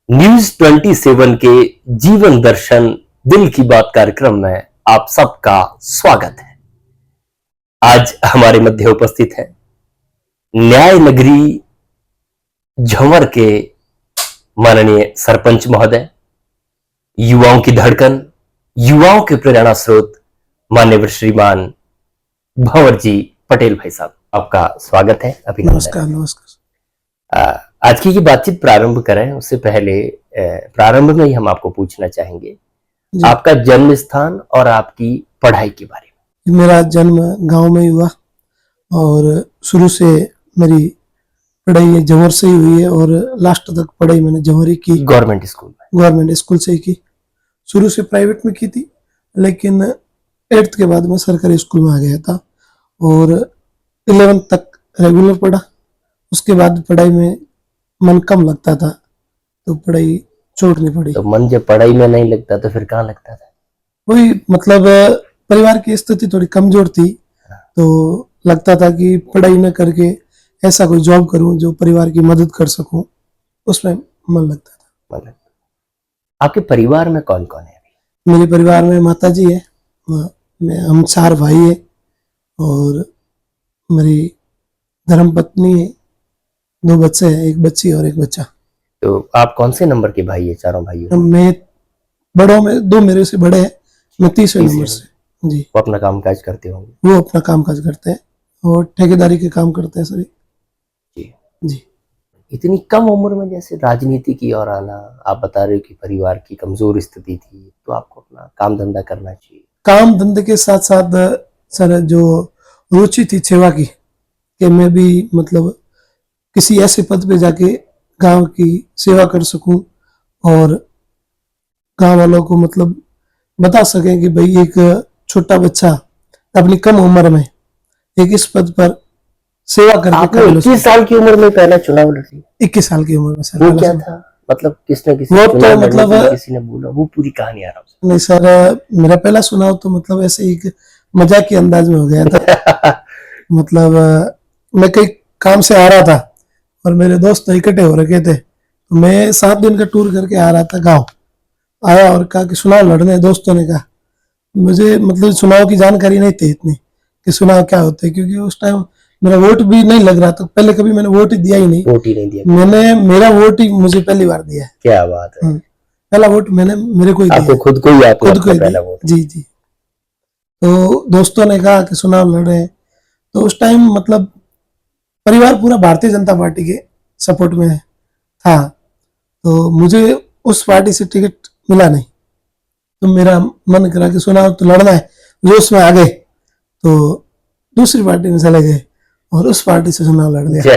News 27 के जीवन दर्शन दिल की बात कार्यक्रम में आप सबका स्वागत है। आज हमारे मध्य उपस्थित है न्याय नगरी झंवर के माननीय सरपंच महोदय, युवाओं की धड़कन, युवाओं के प्रेरणा स्रोत माननीय श्रीमान भंवर जी पटेल भाई साहब, आपका स्वागत है। नमस्कार। नमस्कार। आज की ये बातचीत प्रारंभ करें उससे पहले प्रारंभ में ही हम आपको पूछना चाहेंगे आपका जन्म स्थान और आपकी पढ़ाई के बारे में। मेरा जन्म गांव में ही हुआ और शुरू से मेरी पढ़ाई जंवर से ही हुई है और लास्ट तक पढ़ाई मैंने जंवर ही की। गवर्नमेंट स्कूल से ही की। शुरू से प्राइवेट में की थी, लेकिन 8th के बाद में सरकारी स्कूल में आ गया था और 11th तक रेगुलर पढ़ा। उसके बाद पढ़ाई में मन कम लगता था तो पढ़ाई छोड़नी पड़ी। तो मन जब पढ़ाई में नहीं लगता तो फिर कहाँ लगता था? वही मतलब परिवार की स्थिति थोड़ी कमजोर थी तो लगता था कि पढ़ाई न करके ऐसा कोई जॉब करूं जो परिवार की मदद कर सकूं, उसमें मन लगता था। आपके परिवार में कौन कौन है? मेरे परिवार में माता जी है, हम 4 भाई है और मेरी धर्मपत्नी है, 2 बच्चे हैं, 1 बच्ची और 1 बच्चा। तो आप कौन से नंबर के भाई है? चारों भाई? मैं बड़ों में 2 मेरे से बड़े हैं, मैं 30वें नंबर से। जी। वो अपना काम काज करते होंगे? वो अपना काम काज करते हैं और ठेकेदारी के काम करते हैं सभी। जी जी। इतनी कम उम्र में जैसे राजनीति की ओर आना, आप बता रहे हो कि परिवार की कमजोर स्थिति थी तो आपको अपना काम धंधा करना चाहिए। काम धंधे के साथ साथ सर जो रुचि थी सेवा की, कि मैं भी मतलब किसी ऐसे पद पे जाके गांव की सेवा कर सकूं और गांव वालों को मतलब बता सकें कि भाई एक छोटा बच्चा अपनी कम उम्र में एक इस पद पर सेवा करके। 21 साल की उम्र में पहला चुनाव लड़ी? 21 साल की उम्र में सर। वो क्या था? मतलब किसने वो तो मतलब किसी ने बोला, वो पूरी कहानी आ रहा है। नहीं सर, मेरा पहला चुनाव तो मतलब ऐसे एक मजाक के अंदाज में हो गया था। मतलब मैं कई काम से आ रहा था और मेरे दोस्त इकट्ठे हो रखे थे, तो मैं 7 दिन का टूर करके आ रहा था गांव। आया और कहा कि चुनाव लड़ने। दोस्तों ने कहा, मुझे मतलब चुनाव की जानकारी नहीं थी इतनी कि चुनाव क्या होते हैं, क्योंकि उस टाइम मेरा वोट भी नहीं लग रहा था। पहले कभी मैंने वोट ही दिया ही नहीं। वोट ही नहीं दिया? मैंने मेरा वोट ही मुझे पहली बार दिया है। क्या बात है। पहला वोट मैंने मेरे को ही दिया। खुद को ही पहला वोट? जी जी। तो दोस्तों ने कहा कि चुनाव लड़ रहे हैं, तो उस टाइम मतलब परिवार पूरा भारतीय जनता पार्टी के सपोर्ट में था, तो मुझे उस पार्टी से टिकट मिला नहीं। तो मेरा मन करा कि चुनाव तो लड़ना है, जोश में आ गए तो दूसरी पार्टी में चले गए और उस पार्टी से चुनाव लड़ लिया।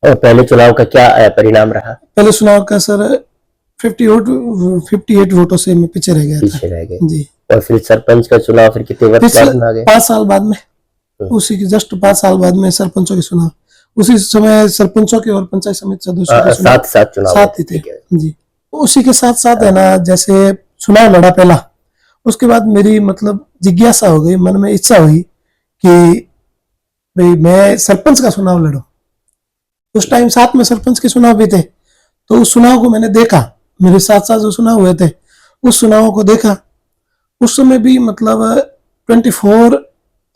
और पहले चुनाव का क्या परिणाम रहा? पहले चुनाव का सर 58 वोटों से मैं पीछे रह गया था। जी। और फिर सरपंच का चुनाव फिर कितने वर्ष बाद में आ गए? 5 साल बाद में, उसी के जस्ट 5 साल बाद में सरपंचों के चुनाव। उसी समय सरपंचों के और पंचायत समिति सदस्यों के साथ ही थे। जी। उसी के साथ साथ है ना, जैसे चुनाव लड़ा पहला, उसके बाद मेरी मतलब जिज्ञासा हो गई, मन में इच्छा हुई कि भाई मैं सरपंच का चुनाव लड़ूं। उस टाइम साथ में सरपंच के चुनाव भी थे, तो उस चुनाव को मैंने देखा। मेरे साथ साथ जो चुनाव हुए थे उस चुनावों को देखा। उस समय भी मतलब 24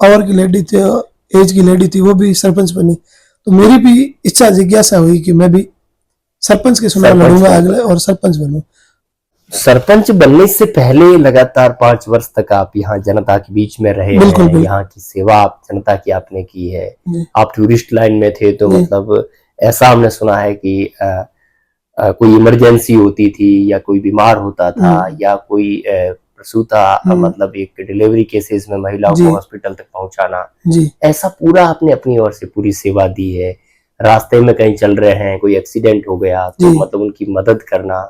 आवर की लेडी थी, एज की लेडी थी, वो भी सरपंच बनी। तो मेरी भी इच्छा जिज्ञासा हुई कि मैं भी सरपंच के चुनाव लड़ूंगा अगले और सरपंच बनूं। सरपंच बनने से पहले लगातार 5 वर्ष तक आप यहाँ जनता के बीच में रहे हैं। यहाँ की सेवा आप जनता की आपने की है। आप टूरिस्ट लाइन में थे, तो मतलब ऐसा हमने सुना है कि कोई इमरजेंसी होती थी या कोई बीमार होता था या कोई प्रसूता, मतलब एक डिलीवरी केसेस में महिलाओं को हॉस्पिटल तक पहुंचाना, ऐसा पूरा आपने अपनी ओर से पूरी सेवा दी है। रास्ते में कहीं चल रहे हैं, कोई एक्सीडेंट हो गया तो मतलब उनकी मदद करना,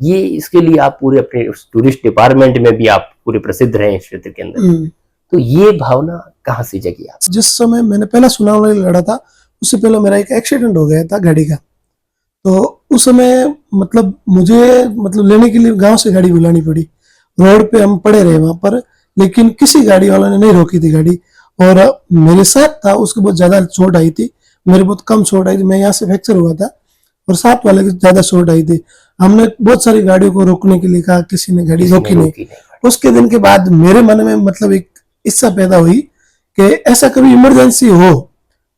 ये इसके लिए आप पूरे अपने टूरिस्ट डिपार्टमेंट में भी आप पूरे प्रसिद्ध रहे इस क्षेत्र के अंदर। तो ये भावना कहाँ से जगी आप? जिस समय मैंने पहला चुनाव लड़ा था, उससे पहले मेरा एक एक्सीडेंट हो गया था गाड़ी का। तो उस समय मतलब मुझे मतलब लेने के लिए गांव से गाड़ी बुलानी पड़ी। रोड पे हम पड़े रहे वहां पर, लेकिन किसी गाड़ी वाला ने नहीं रोकी थी गाड़ी। और मेरे साथ था, उसको बहुत ज्यादा चोट आई थी, मेरे बहुत कम चोट आई थी। मैं यहाँ से फ्रैक्चर हुआ था और साथ वाले की ज्यादा चोट आई थी। हमने बहुत सारी गाड़ियों को रोकने के लिए कहा, किसी ने गाड़ी रोकी नहीं। उसके दिन के बाद मेरे मन में मतलब एक इच्छा पैदा हुई कि ऐसा कभी इमरजेंसी हो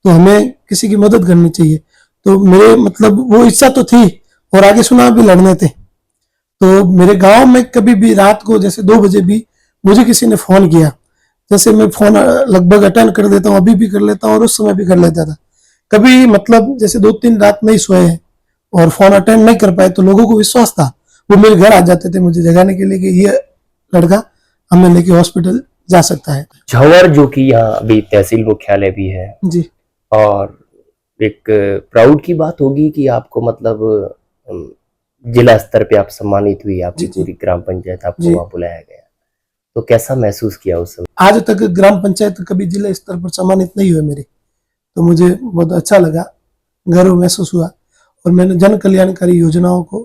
तो हमें किसी की मदद करनी चाहिए। तो मेरे मतलब वो इच्छा तो थी, और आगे चुनाव भी लड़ने थे। तो मेरे गांव में कभी भी रात को जैसे 2 बजे भी मुझे किसी ने फोन किया, जैसे मैं फोन लगभग अटेंड कर देता हूँ, अभी भी कर लेता हूँ और उस समय भी कर लेता था। कभी मतलब जैसे 2-3 रात नहीं सोए हैं और फोन अटेंड नहीं कर पाए तो लोगों को विश्वास था, वो मेरे घर आ जाते थे मुझे जगाने के लिए कि ये लड़का हमें लेके हॉस्पिटल जा सकता है। झंवर जो कि यहाँ अभी तहसील मुख्यालय भी है जी, और एक प्राउड की बात होगी कि आपको मतलब जिला स्तर पे आप सम्मानित हुई, आपकी पूरी ग्राम पंचायत आपको वहाँ बुलाया गया, तो कैसा महसूस किया उस समय? आज तक ग्राम पंचायत कभी जिला स्तर पर सम्मानित नहीं हुए मेरे, तो मुझे बहुत अच्छा लगा, गर्व महसूस हुआ। और मैंने जन कल्याणकारी योजनाओं को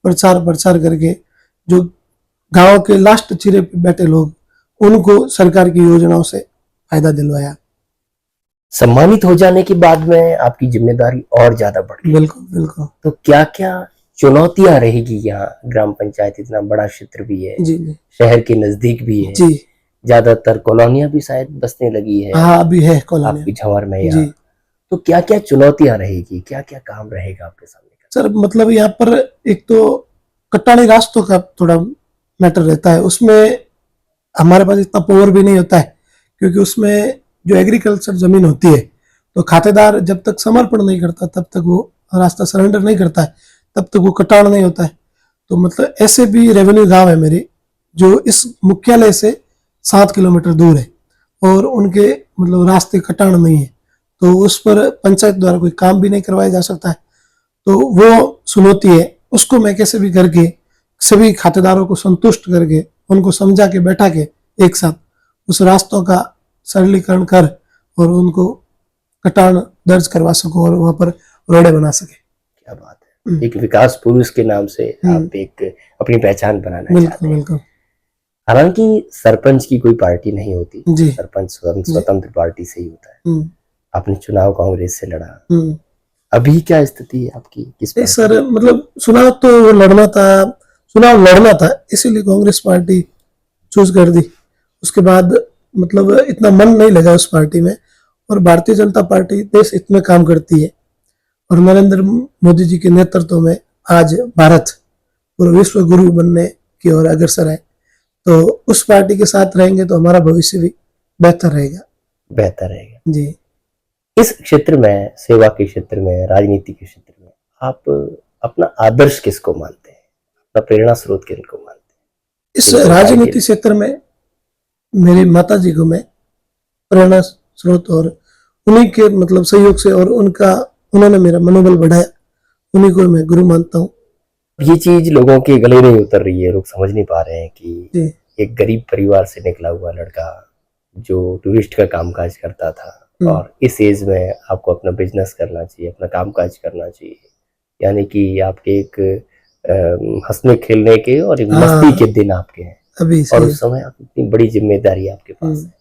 प्रचार करके जो गांव के लास्ट चिरे पे बैठे लोग, उनको सरकार की योजनाओं से फायदा दिलवाया। सम्मानित हो जाने के बाद में आपकी जिम्मेदारी और ज्यादा बढ़ गई। बिल्कुल बिल्कुल। तो क्या क्या चुनौतियां रहेगी? यहाँ ग्राम पंचायत इतना बड़ा क्षेत्र भी है, जी जी, शहर के नजदीक भी है, जी, ज्यादातर कॉलोनियां भी शायद बसने लगी है। हाँ अभी है कॉलोनी आपकी झंवर में यहाँ, तो क्या क्या चुनौतियां रहेगी, क्या क्या काम रहेगा आपके सामने? सर मतलब यहाँ पर एक तो कट्टानी रास्तों का थोड़ा मैटर रहता है, उसमें हमारे पास इतना पावर भी नहीं होता है, क्योंकि उसमें जो एग्रीकल्चर जमीन होती है तो खातेदार जब तक समर्पण नहीं करता तब तक वो रास्ता सरेंडर नहीं करता है, तब तक वो कटान नहीं होता है। तो मतलब ऐसे भी रेवेन्यू गांव है मेरे जो इस मुख्यालय से 7 किलोमीटर दूर है और उनके मतलब रास्ते कटान नहीं है, तो उस पर पंचायत द्वारा कोई काम भी नहीं करवाया जा सकता है। तो वो चुनौती है, उसको मैं कैसे भी करके सभी खातेदारों को संतुष्ट करके उनको समझा के बैठा के एक साथ उस रास्तों का सरलीकरण कर और उनको कटान दर्ज करवा सको और वहां पर रोडे बना सके। क्या बात है, एक विकास पुरुष के नाम से आप एक अपनी पहचान बनाना चाहते हैं। बिल्कुल। हालांकि सरपंच की कोई पार्टी नहीं होती, जी, सरपंच स्वतंत्र पार्टी से ही होता है। आपने चुनाव कांग्रेस से लड़ा, अभी क्या स्थिति है आपकी? किस सर मतलब चुनाव तो लड़ना था, इसीलिए कांग्रेस पार्टी चूज कर दी। उसके बाद मतलब इतना मन नहीं लगा उस पार्टी में, और भारतीय जनता पार्टी देश हित में काम करती है और नरेंद्र मोदी जी के नेतृत्व में आज भारत पूरा विश्व गुरु बनने की ओर अग्रसर है। तो उस पार्टी के साथ रहेंगे तो हमारा भविष्य भी बेहतर रहेगा। जी, इस क्षेत्र में, सेवा के क्षेत्र में, राजनीति के क्षेत्र में आप अपना आदर्श किसको मानते हैं, अपना प्रेरणा स्रोत किनको मानते हैं? इस राजनीति क्षेत्र में मेरी माता जी को मैं प्रेरणा स्रोत और उन्हीं के मतलब सहयोग से और उन्होंने मेरा मनोबल बढ़ाया, उन्हीं को मैं गुरु मानता हूँ। ये चीज लोगों के गले नहीं उतर रही है, लोग समझ नहीं पा रहे हैं कि एक गरीब परिवार से निकला हुआ लड़का जो टूरिस्ट का कामकाज करता था और इस एज में आपको अपना बिजनेस करना चाहिए, अपना कामकाज करना चाहिए, यानी कि आपके एक हंसने खेलने के और एक मस्ती के दिन आपके हैं अभी, और उस समय आप इतनी बड़ी जिम्मेदारी आपके पास है।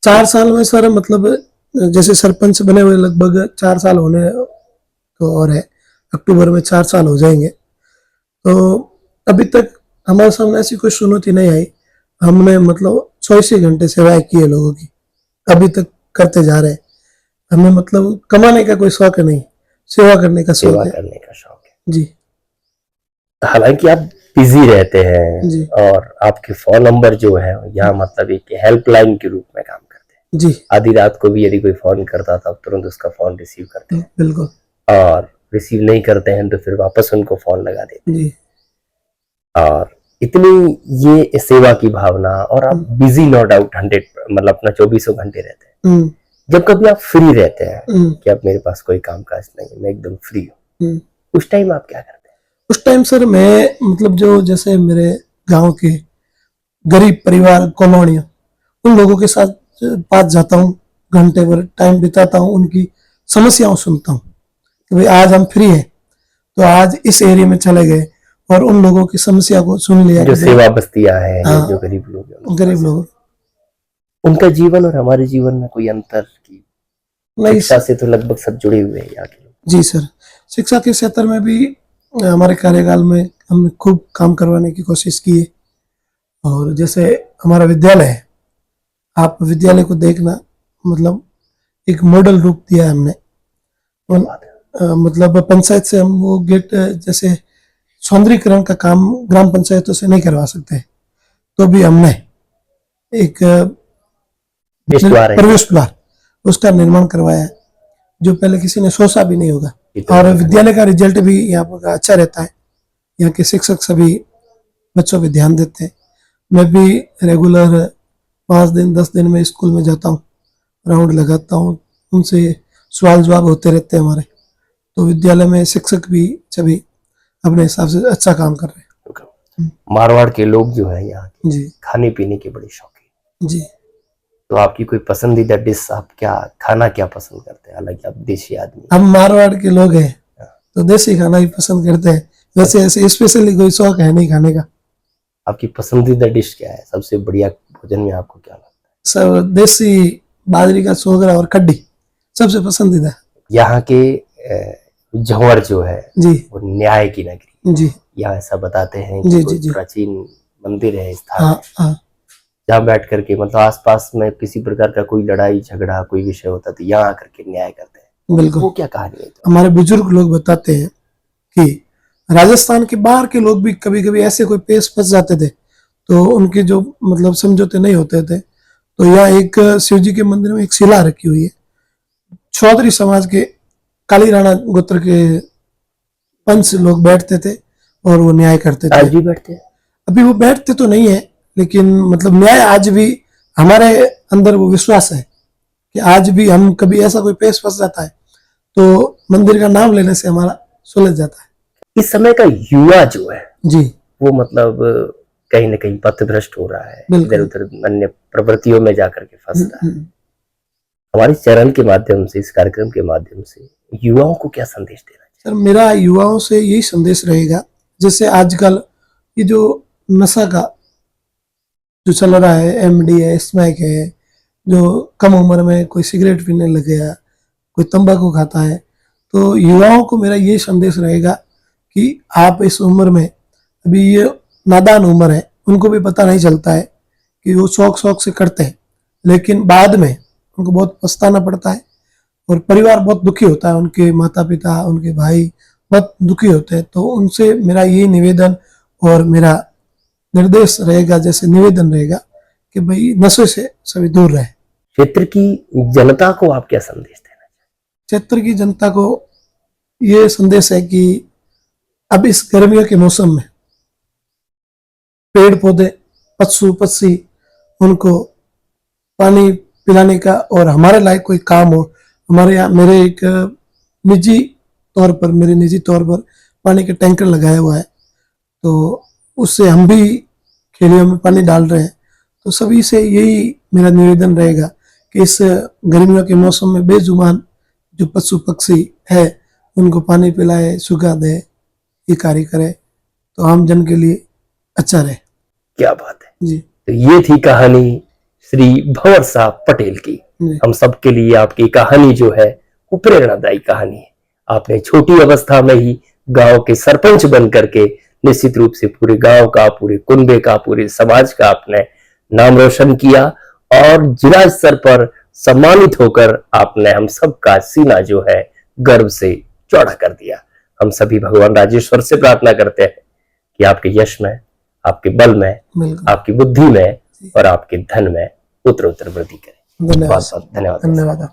4 साल में सर मतलब जैसे सरपंच बने हुए लगभग 4 साल होने तो और है, अक्टूबर में 4 साल हो जाएंगे। तो अभी तक हमारे सामने ऐसी कोई चुनौती नहीं आई, हमने मतलब 24 घंटे सेवाएं की है लोगों की, अभी तक करते जा रहे हैं। हमें मतलब कमाने का कोई शौक नहीं, सेवा करने का शौक है। जी, हालांकि आप बिजी रहते हैं और आपके फोन नंबर जो है यहाँ मतलब एक हेल्पलाइन के रूप में काम करते हैं। जी, आधी रात को भी यदि कोई फोन करता था तुरंत उसका फोन रिसीव करते हैं। बिल्कुल, और रिसीव नहीं करते हैं तो फिर वापस उनको फोन लगा देते हैं। जी, और इतनी ये सेवा की भावना, और आप बिजी नो डाउट 100 मतलब अपना 24 घंटे रहते हैं। जब कभी आप फ्री रहते हैं कि अब मेरे पास कोई कामकाज नहीं है, मैं एकदम फ्री हूँ, उस टाइम आप क्या करते हैं? उस टाइम सर मैं मतलब जो जैसे मेरे गांव के गरीब परिवार कॉलोनियां, उन लोगों के साथ पास जाता हूँ, घंटे भर टाइम बिताता हूँ, उनकी समस्याओं सुनता हूँ कि भाई आज हम फ्री हैं तो आज इस एरिया में चले गए और उन लोगों की समस्या को सुन लिया। जो सेवा बस्तियां हैं, जो गरीब लोग उनका जीवन और हमारे जीवन में कोई अंतर की शिक्षा से तो लगभग सब जुड़े हुए हैं यहाँ के लोग। जी सर, शिक्षा के क्षेत्र में भी हमारे कार्यकाल में हमने खूब काम करवाने की कोशिश की है। और जैसे हमारा विद्यालय है, आप विद्यालय को देखना, मतलब एक मॉडल रूप दिया है हमने। मतलब पंचायत से हम वो गेट जैसे सौंदर्यीकरण का काम ग्राम पंचायतों से नहीं करवा सकते, तो भी हमने एक प्रवेश द्वार उसका निर्माण करवाया है, जो पहले किसी ने सोचा भी नहीं होगा। और विद्यालय का रिजल्ट भी यहाँ पर अच्छा रहता है। यहाँ के शिक्षक सभी बच्चों पे ध्यान देते हैं। मैं भी रेगुलर 5 दिन 10 दिन में स्कूल में जाता हूँ, राउंड लगाता हूँ, उनसे सवाल जवाब होते रहते हैं हमारे। तो विद्यालय में शिक्षक भी सभी अपने हिसाब से अच्छा काम कर रहे हैं। मारवाड़ के लोग जो है यहाँ के जी खाने पीने के बड़े शौकीन जी। तो आपकी कोई पसंदीदा डिश, आप क्या खाना क्या पसंद करते हैं? हालांकि आप देशी आदमी, हम मारवाड़ के लोग हैं तो देसी खाना ही पसंद करते हैं। वैसे ऐसे स्पेशली कोई शौक है नहीं खाने का। आपकी पसंदीदा डिश क्या है? सबसे बढ़िया भोजन में आपको क्या लगता है? सब देसी बाजरी का सोगरा और कड्डी सबसे पसंदीदा। यहाँ के जौहर जो है जी वो न्याय की नगरी जी। यहाँ ऐसा बताते हैं जी कि जी जी। प्राचीन मंदिर है, स्थान हाँ हाँ। जहाँ बैठ करके मतलब आसपास में किसी प्रकार का कोई लड़ाई झगड़ा कोई विषय होता तो यहाँ आकर के न्याय करते हैं। बिल्कुल। वो क्या कहानी है? हमारे बुजुर्ग लोग बताते हैं कि राजस्थान के बाहर के लोग भी कभी कभी ऐसे कोई पेश फंस जाते थे, तो उनके जो मतलब समझौते नहीं होते थे, तो यहाँ एक शिव जी के मंदिर में एक शिला रखी हुई है। चौधरी समाज के काली राणा गोत्र के पंच लोग बैठते थे और वो न्याय करते थे। आज भी बैठते हैं? अभी वो बैठते तो नहीं है, लेकिन मतलब न्याय आज भी हमारे अंदर वो विश्वास है कि आज भी हम कभी ऐसा कोई पेश फंस जाता है तो मंदिर का नाम लेने से हमारा सुलझ जाता है। इस समय का युवा जो है जी वो मतलब कहीं ना कहीं पथभ्रष्ट हो रहा है, इधर उधर अन्य प्रवृत्तियों में जाकर के फंस रहा है। हमारे चैनल के माध्यम से, इस कार्यक्रम के माध्यम से युवाओं को क्या संदेश देना चाहिए? सर, मेरा युवाओं से यही संदेश रहेगा, जैसे आजकल ये जो नशा का जो चल रहा है, एमडी है, स्मैक है, जो कम उम्र में कोई सिगरेट पीने लग गया, कोई तंबाकू खाता है, तो युवाओं को मेरा ये संदेश रहेगा कि आप इस उम्र में, अभी ये नादान उम्र है, उनको भी पता नहीं चलता है कि वो शौक से करते हैं, लेकिन बाद में उनको बहुत पछताना पड़ता है और परिवार बहुत दुखी होता है, उनके माता पिता, उनके भाई बहुत दुखी होते हैं। तो उनसे मेरा यही निवेदन और मेरा निर्देश रहेगा, जैसे निवेदन रहेगा कि भाई नशे से सभी दूर रहे। क्षेत्र की जनता को आप क्या संदेश देना चाहिए? क्षेत्र की जनता को ये संदेश है कि अब इस गर्मियों के मौसम में पेड़ पौधे, पशु पक्षी, उनको पानी पिलाने का और हमारे लायक कोई काम हो। हमारे यहाँ मेरे एक निजी तौर पर पानी के टैंकर लगाया हुआ है, तो उससे हम भी खेलियों में पानी डाल रहे हैं। तो सभी से यही मेरा निवेदन रहेगा कि इस गर्मियों के मौसम में बेजुबान जो पशु पक्षी है उनको पानी पिलाए, सुखा दे, ये कार्य करे तो आम जन के लिए अच्छा रहे। क्या बात है जी। तो ये थी कहानी श्री भंवर साहब पटेल की। हम सबके लिए आपकी कहानी जो है वो प्रेरणादायी कहानी है। आपने छोटी अवस्था में ही गांव के सरपंच बन करके निश्चित रूप से पूरे गांव का, पूरे कुनबे का, पूरे समाज का आपने नाम रोशन किया और जिला स्तर पर सम्मानित होकर आपने हम सबका सीना जो है गर्व से चौड़ा कर दिया। हम सभी भगवान राजेश्वर से प्रार्थना करते हैं कि आपके यश में, आपके बल में, आपकी बुद्धि में और आपके धन में उत्तर वृद्धि करें। धन्यवाद।